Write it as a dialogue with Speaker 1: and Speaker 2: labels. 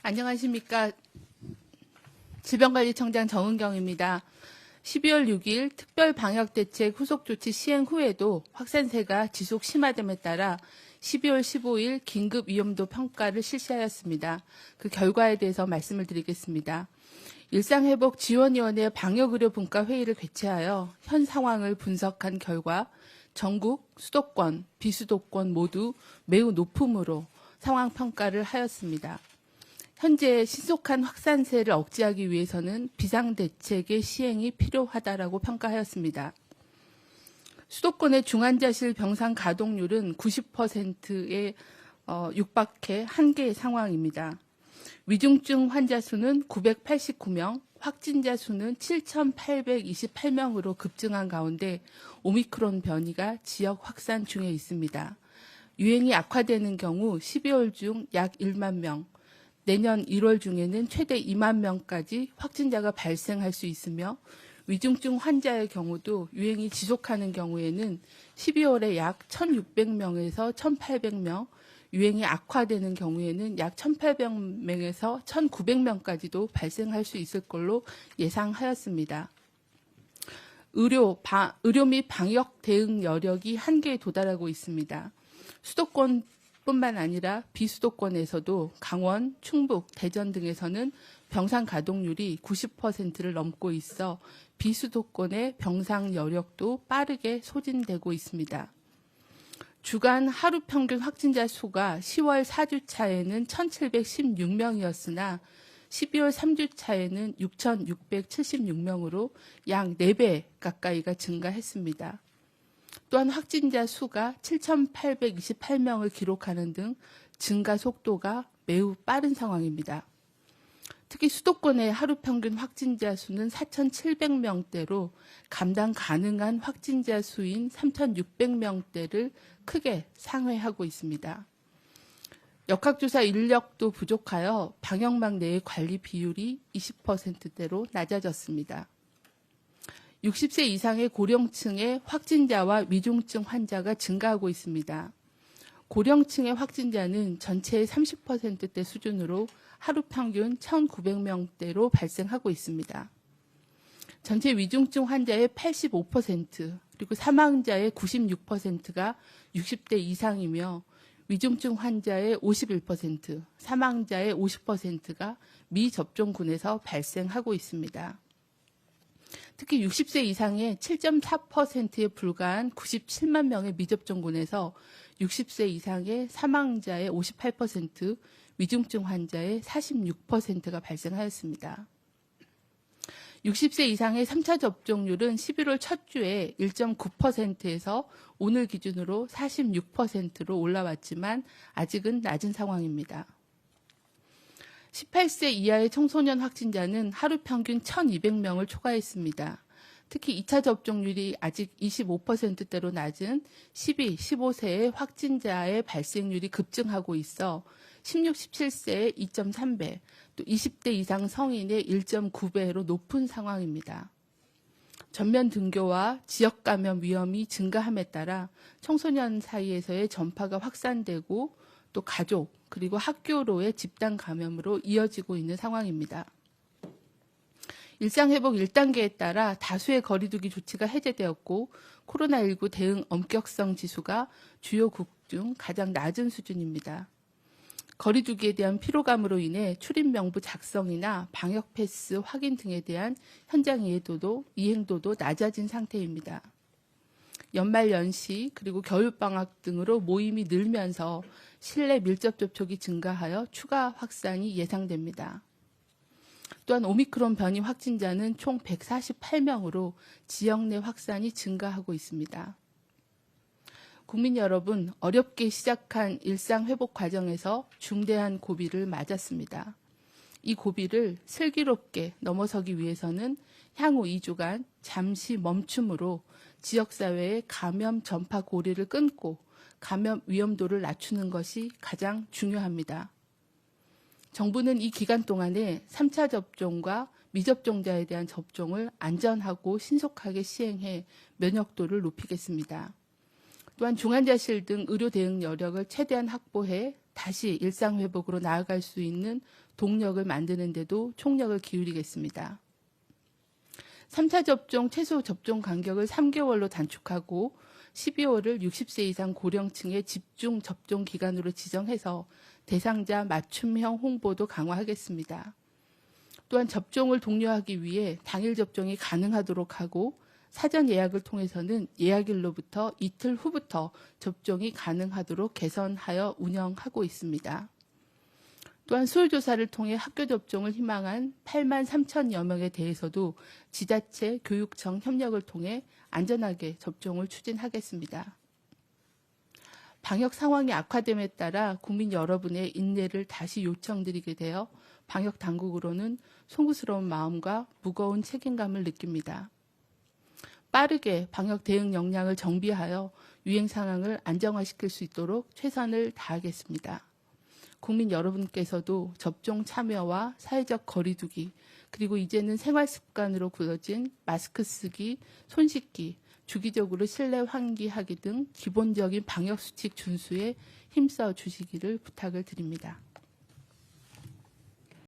Speaker 1: 안녕하십니까. 질병관리청장 정은경입니다. 12월 6일 특별방역대책 후속조치 시행 후에도 확산세가 지속 심화됨에 따라 12월 15일 긴급위험도 평가를 실시하였습니다. 그 결과에 대해서 말씀을 드리겠습니다. 일상회복지원위원회 방역의료분과회의를 개최하여 현 상황을 분석한 결과 전국, 수도권, 비수도권 모두 매우 높음으로 상황 평가를 하였습니다. 현재 신속한 확산세를 억제하기 위해서는 비상대책의 시행이 필요하다라고 평가하였습니다. 수도권의 중환자실 병상 가동률은 90%에 육박해 한계의 상황입니다. 위중증 환자 수는 989명, 확진자 수는 7,828명으로 급증한 가운데 오미크론 변이가 지역 확산 중에 있습니다. 유행이 악화되는 경우 12월 중 약 1만 명, 내년 1월 중에는 최대 2만 명까지 확진자가 발생할 수 있으며 위중증 환자의 경우도 유행이 지속하는 경우에는 12월에 약 1,600명에서 1,800명, 유행이 악화되는 경우에는 약 1,800명에서 1,900명까지도 발생할 수 있을 걸로 예상하였습니다. 의료 및 방역 대응 여력이 한계에 도달하고 있습니다. 수도권뿐만 아니라 비수도권에서도 강원, 충북, 대전 등에서는 병상 가동률이 90%를 넘고 있어 비수도권의 병상 여력도 빠르게 소진되고 있습니다. 주간 하루 평균 확진자 수가 10월 4주차에는 1,716명이었으나 12월 3주차에는 6,676명으로 약 4배 가까이가 증가했습니다. 또한 확진자 수가 7,828명을 기록하는 등 증가 속도가 매우 빠른 상황입니다. 특히 수도권의 하루 평균 확진자 수는 4,700명대로 감당 가능한 확진자 수인 3,600명대를 크게 상회하고 있습니다. 역학조사 인력도 부족하여 방역망 내의 관리 비율이 20%대로 낮아졌습니다. 60세 이상의 고령층의 확진자와 위중증 환자가 증가하고 있습니다. 고령층의 확진자는 전체의 30%대 수준으로 하루 평균 1,900명대로 발생하고 있습니다. 전체 위중증 환자의 85% 그리고 사망자의 96%가 60대 이상이며 위중증 환자의 51%, 사망자의 50%가 미접종군에서 발생하고 있습니다. 특히 60세 이상의 7.4%에 불과한 97만 명의 미접종군에서 60세 이상의 사망자의 58%, 위중증 환자의 46%가 발생하였습니다. 60세 이상의 3차 접종률은 11월 첫 주에 1.9%에서 오늘 기준으로 46%로 올라왔지만 아직은 낮은 상황입니다. 18세 이하의 청소년 확진자는 하루 평균 1,200명을 초과했습니다. 특히 2차 접종률이 아직 25%대로 낮은 12, 15세의 확진자의 발생률이 급증하고 있어 16, 17세의 2.3배, 또 20대 이상 성인의 1.9배로 높은 상황입니다. 전면 등교와 지역 감염 위험이 증가함에 따라 청소년 사이에서의 전파가 확산되고 또 가족 그리고 학교로의 집단 감염으로 이어지고 있는 상황입니다. 일상회복 1단계에 따라 다수의 거리두기 조치가 해제되었고 코로나19 대응 엄격성 지수가 주요국 중 가장 낮은 수준입니다. 거리두기에 대한 피로감으로 인해 출입 명부 작성이나 방역 패스 확인 등에 대한 현장 이행도도 낮아진 상태입니다. 연말 연시 그리고 겨울방학 등으로 모임이 늘면서 실내 밀접 접촉이 증가하여 추가 확산이 예상됩니다. 또한 오미크론 변이 확진자는 총 148명으로 지역 내 확산이 증가하고 있습니다. 국민 여러분, 어렵게 시작한 일상 회복 과정에서 중대한 고비를 맞았습니다. 이 고비를 슬기롭게 넘어서기 위해서는 향후 2주간 잠시 멈춤으로 지역사회의 감염 전파 고리를 끊고 감염 위험도를 낮추는 것이 가장 중요합니다. 정부는 이 기간 동안에 3차 접종과 미접종자에 대한 접종을 안전하고 신속하게 시행해 면역도를 높이겠습니다. 또한 중환자실 등 의료 대응 여력을 최대한 확보해 다시 일상회복으로 나아갈 수 있는 동력을 만드는 데도 총력을 기울이겠습니다. 3차 접종 최소 접종 간격을 3개월로 단축하고 12월을 60세 이상 고령층의 집중 접종 기간으로 지정해서 대상자 맞춤형 홍보도 강화하겠습니다. 또한 접종을 독려하기 위해 당일 접종이 가능하도록 하고 사전 예약을 통해서는 예약일로부터 이틀 후부터 접종이 가능하도록 개선하여 운영하고 있습니다. 또한 수요조사를 통해 학교 접종을 희망한 8만 3천여 명에 대해서도 지자체, 교육청 협력을 통해 안전하게 접종을 추진하겠습니다. 방역 상황이 악화됨에 따라 국민 여러분의 인내를 다시 요청드리게 되어 방역 당국으로는 송구스러운 마음과 무거운 책임감을 느낍니다. 빠르게 방역 대응 역량을 정비하여 유행 상황을 안정화시킬 수 있도록 최선을 다하겠습니다. 국민 여러분께서도 접종 참여와 사회적 거리두기, 그리고 이제는 생활 습관으로 굳어진 마스크 쓰기, 손 씻기, 주기적으로 실내 환기하기 등 기본적인 방역 수칙 준수에 힘써 주시기를 부탁을 드립니다.